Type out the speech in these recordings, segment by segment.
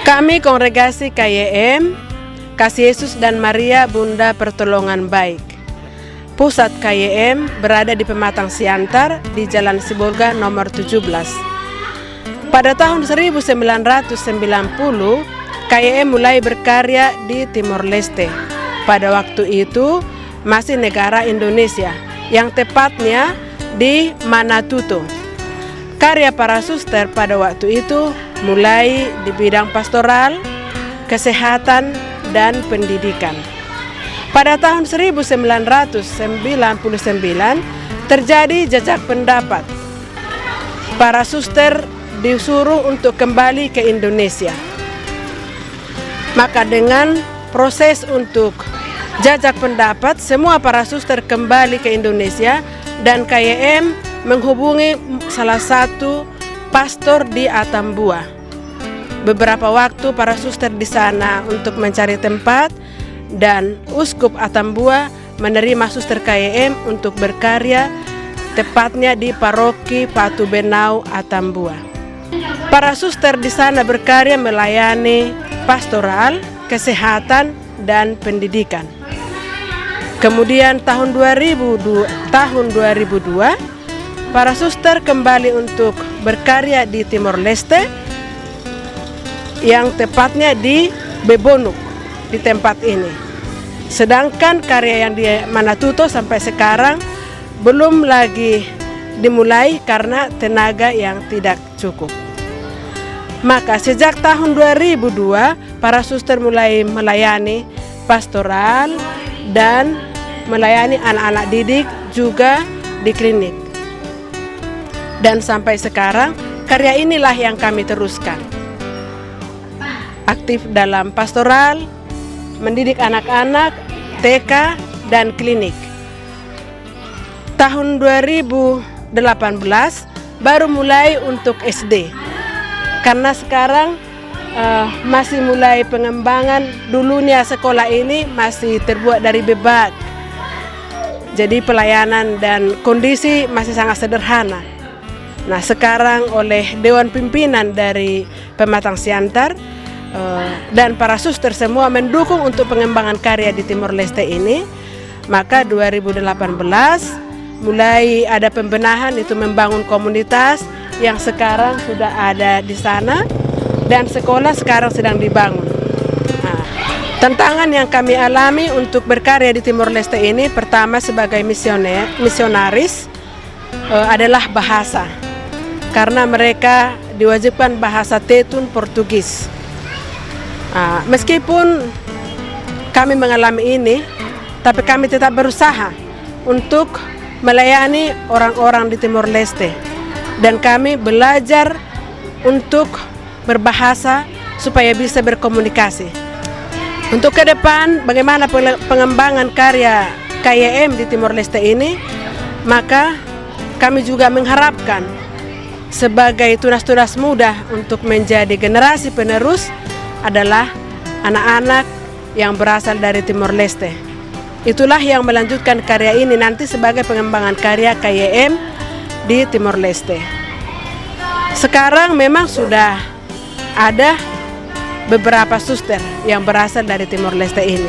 Kami Kongregasi KYM, Kasih Yesus dan Maria Bunda Pertolongan Baik. Pusat KYM berada di Pematang Siantar di Jalan Sibolga nomor 17. Pada tahun 1990, KYM mulai berkarya di Timor Leste. Pada waktu itu masih negara Indonesia, yang tepatnya di Manatuto. Karya para suster pada waktu itu mulai di bidang pastoral, kesehatan, dan pendidikan. Pada tahun 1999 terjadi jejak pendapat. Para suster disuruh untuk kembali ke Indonesia. Maka dengan proses untuk jajak pendapat, semua para suster kembali ke Indonesia dan KYM menghubungi salah satu pastor di Atambua. Beberapa waktu para suster di sana untuk mencari tempat dan Uskup Atambua menerima suster KYM untuk berkarya tepatnya di Paroki Patu Benau Atambua. Para suster di sana berkarya melayani pastoral, kesehatan, dan pendidikan. Kemudian tahun 2002 para suster kembali untuk berkarya di Timor Leste, yang tepatnya di Bebonuk, di tempat ini. Sedangkan karya yang di Manatuto sampai sekarang belum lagi dimulai karena tenaga yang tidak cukup. Maka sejak tahun 2002 para suster mulai melayani pastoral dan melayani anak-anak didik juga di klinik. Dan sampai sekarang karya inilah yang kami teruskan. Aktif dalam pastoral, mendidik anak-anak, TK, dan klinik. Tahun 2018 baru mulai untuk SD. Karena sekarang masih mulai pengembangan, dulunya sekolah ini masih terbuat dari bebak. Jadi pelayanan dan kondisi masih sangat sederhana. Nah, sekarang oleh Dewan Pimpinan dari Pematang Siantar dan para suster semua mendukung untuk pengembangan karya di Timor Leste ini, maka 2018 mulai ada pembenahan, itu membangun komunitas yang sekarang sudah ada di sana dan sekolah sekarang sedang dibangun. Nah, tantangan yang kami alami untuk berkarya di Timor Leste ini, pertama sebagai misionaris adalah bahasa, karena mereka diwajibkan bahasa Tetun Portugis. Meskipun kami mengalami ini, tapi kami tetap berusaha untuk melayani orang-orang di Timor Leste. Dan kami belajar untuk berbahasa supaya bisa berkomunikasi. Untuk ke depan, bagaimana pengembangan karya KYM di Timor Leste ini, maka kami juga mengharapkan sebagai tunas-tunas muda untuk menjadi generasi penerus adalah anak-anak yang berasal dari Timor Leste. Itulah yang melanjutkan karya ini nanti sebagai pengembangan karya KYM di Timor Leste. Sekarang memang sudah ada beberapa suster yang berasal dari Timor Leste ini,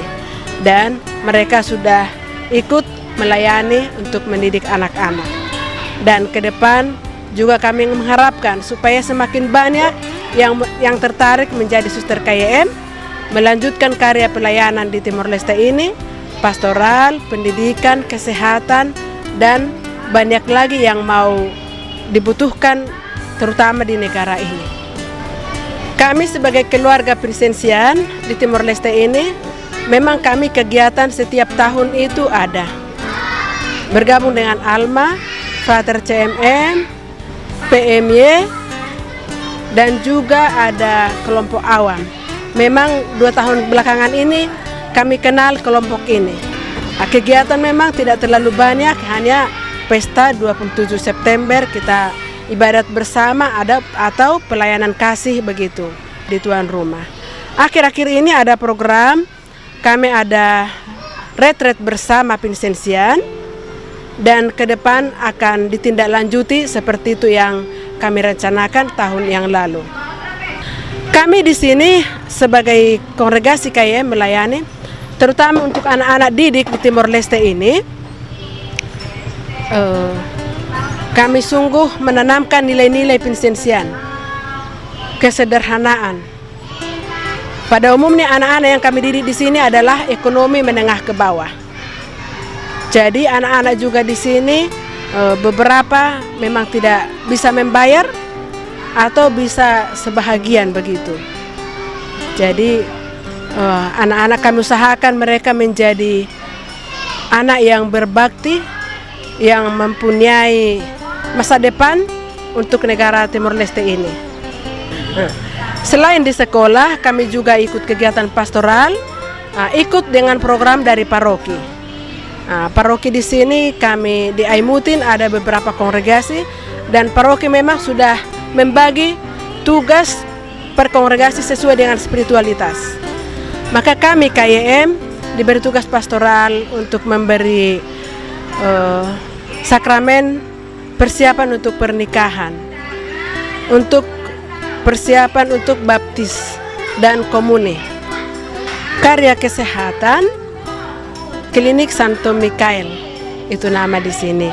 dan mereka sudah ikut melayani untuk mendidik anak-anak. Dan ke depan juga kami mengharapkan supaya semakin banyak yang tertarik menjadi suster KYM, melanjutkan karya pelayanan di Timor Leste ini, pastoral, pendidikan, kesehatan, dan banyak lagi yang mau dibutuhkan terutama di negara ini. Kami sebagai keluarga Presensian di Timor Leste ini, memang kami kegiatan setiap tahun itu ada. Bergabung dengan Alma, Frater CMM, PMY, dan juga ada kelompok awam. Memang 2 tahun belakangan ini kami kenal kelompok ini. Kegiatan memang tidak terlalu banyak, hanya pesta 27 September kita ibadat bersama atau pelayanan kasih begitu di tuan rumah. Akhir-akhir ini ada program, kami ada retret bersama Vincenzian, dan ke depan akan ditindaklanjuti seperti itu yang kami rencanakan tahun yang lalu. Kami di sini sebagai kongregasi KYM melayani, terutama untuk anak-anak didik di Timor Leste ini. Kami sungguh menanamkan nilai-nilai pensensian, kesederhanaan. Pada umumnya anak-anak yang kami didik di sini adalah ekonomi menengah ke bawah. Jadi anak-anak juga di sini beberapa memang tidak bisa membayar atau bisa sebahagian begitu. Jadi anak-anak kami usahakan mereka menjadi anak yang berbakti, yang mempunyai masa depan untuk negara Timor Leste ini. Selain di sekolah, kami juga ikut kegiatan pastoral, ikut dengan program dari paroki. Paroki di sini kami di Aimutin ada beberapa kongregasi, dan paroki memang sudah membagi tugas per kongregasi sesuai dengan spiritualitas. Maka kami KYM diberi tugas pastoral untuk memberi sakramen persiapan untuk pernikahan, untuk persiapan untuk baptis dan komune, karya kesehatan, klinik Santo Mikael itu nama di sini.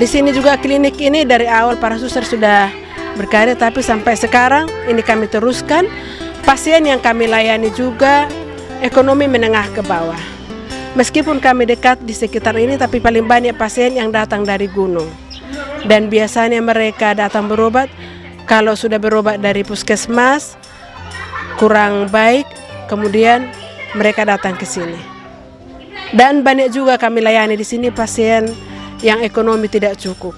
Di sini juga klinik ini dari awal para suster sudah berkarya, tapi sampai sekarang ini kami teruskan. Pasien yang kami layani juga ekonomi menengah ke bawah. Meskipun kami dekat di sekitar ini, tapi paling banyak pasien yang datang dari gunung. Dan biasanya mereka datang berobat, kalau sudah berobat dari puskesmas kurang baik, kemudian mereka datang ke sini. Dan banyak juga kami layani di sini pasien yang ekonomi tidak cukup.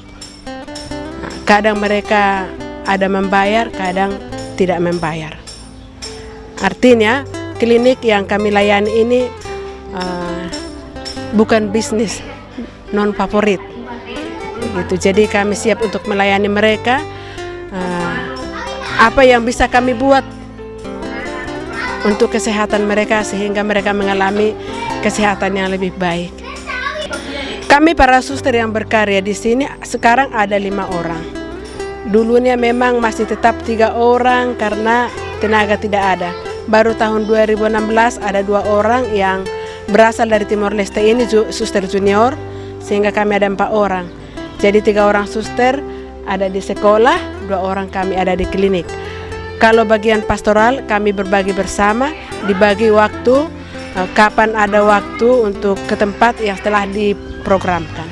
Kadang mereka ada membayar, kadang tidak membayar. Artinya klinik yang kami layani ini bukan bisnis non favorit gitu. Jadi kami siap untuk melayani mereka. Apa yang bisa kami buat untuk kesehatan mereka sehingga mereka mengalami kesehatan yang lebih baik. Kami para suster yang berkarya di sini sekarang ada 5 orang. Dulunya memang masih tetap 3 orang karena tenaga tidak ada. Baru tahun 2016 ada 2 orang yang berasal dari Timor Leste ini, suster junior, sehingga kami ada 4 orang. Jadi 3 orang suster ada di sekolah, 2 orang kami ada di klinik. Kalau bagian pastoral kami berbagi bersama, dibagi waktu, kapan ada waktu untuk ke tempat yang telah diprogramkan.